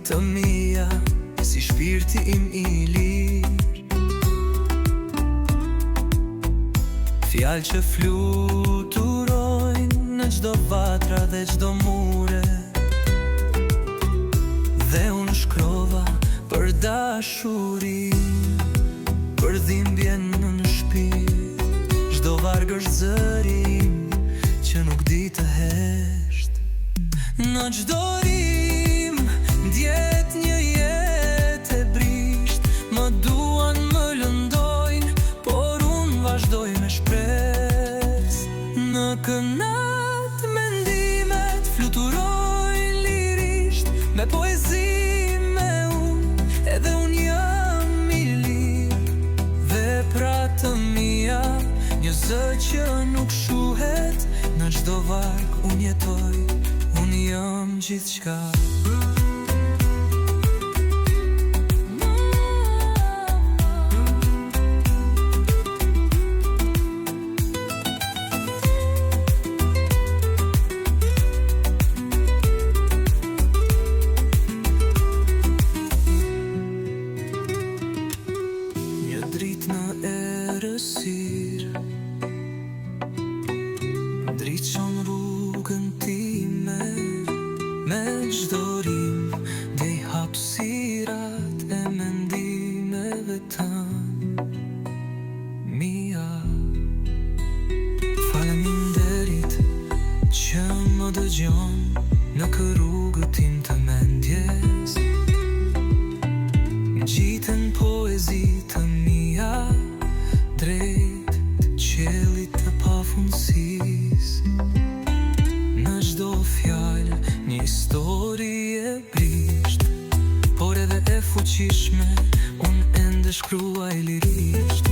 të mia, si shpirti im I lirë. Fjalë që fluturojnë në çdo vatra dhe çdo mure, dhe unë shkrova për dashuri, për dhimbjen në shpirt. Çdo varg është zërim që nuk di të hesht. Në çdo rim ndjet një jetë e brisht. Më duan, më lëndojnë, por unë vazhdoj me shpresë. Në kënat mendimet fluturojnë lirisht, me poezi me unë, edhe unë jam I lirë. Veprat të mia, një zë që nuk shuhet, në çdo varg unë jetoj, unë jam gjithçka. Një dritë në errësirë, ndriçon rrugën time. Me çdo rim ndjej hapësirat e mendimeve tënë mia. Faleminderit që më dëgjon në rrugën tim të mendjes. Ngjiten poezi të mia drejt të qiellit të pafundësisë. Në çdo fjalë një histori e brisht, por edhe e fuqishme, unë ende shkruaj lirisht.